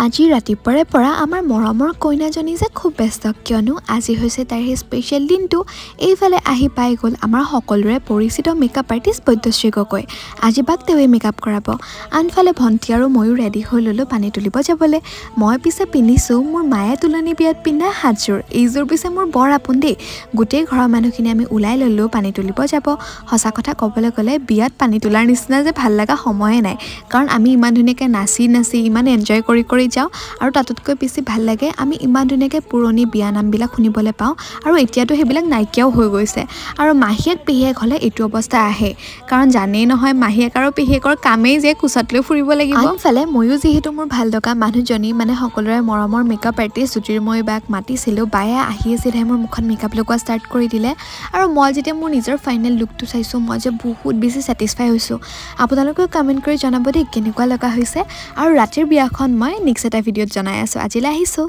আজি ৰাতিপুৱাৰে পৰা আমাৰ মৰমৰ কইনাজনী যে খুব ব্যস্ত কিয়নো আজি হৈছে তাইৰ সেই স্পেচিয়েল দিনটো। এইফালে আহি পাই গ'ল আমাৰ সকলোৰে পৰিচিত মেকআপ আৰ্টিষ্ট বৈদ্যশ্ৰী গগৈ। আজি বাক তেওঁৱে মেকআপ কৰাব। আনফালে ভণ্টি আৰু ময়ো ৰেডি হৈ ল'লোঁ পানী তুলিব যাবলৈ। মই পিছে পিন্ধিছোঁ মোৰ মায়ে তুলনি বিয়াত পিন্ধা সাজযোৰ। এইযোৰ পিছে মোৰ বৰ আপোন দেই। গোটেই ঘৰৰ মানুহখিনি আমি ওলাই ল'লোঁ পানী তুলিব যাব। সঁচা কথা ক'বলৈ গ'লে বিয়াত পানী তোলাৰ নিচিনা যে ভাল লগা সময়ে নাই, কাৰণ আমি ইমান ধুনীয়াকৈ নাচি ইমান এনজয় কৰি যাওঁ। আৰু তাতোতকৈ বেছি ভাল লাগে আমি ইমান ধুনীয়াকৈ পুৰণি বিয়ানামবিলাক শুনিবলৈ পাওঁ, আৰু এতিয়াতো সেইবিলাক নাইকিয়াও হৈ গৈছে। আৰু মাহীয়েক পেহীয়েক হ'লে এইটো অৱস্থা আহে, কাৰণ জানেই নহয় মাহীয়েক আৰু পেহীয়েকৰ কামেই যে কোচত লৈ ফুৰিব লাগিব। আনফালে ময়ো যিহেতু মোৰ ভাল লগা মানুহজনী মানে সকলোৰে মৰমৰ মেকআপ আৰ্টিষ্ট জ্যোতিৰ্ময়ী বাক মাতিছিলোঁ। বায়ে আহি চিধাই মোৰ মুখত মেকআপ লগোৱা ষ্টাৰ্ট কৰি দিলে। আৰু মই যেতিয়া মোৰ নিজৰ ফাইনেল লুকটো চাইছোঁ মই যে বহুত বেছি ছেটিছফাই হৈছোঁ। আপোনালোকেও কমেণ্ট কৰি জনাব দেই কেনেকুৱা লগা হৈছে। আৰু ৰাতিৰ বিয়াখন মই নেক্সট এটা ভিডিঅ'ত জনাই আছোঁ। আজিলৈ আহিছোঁ।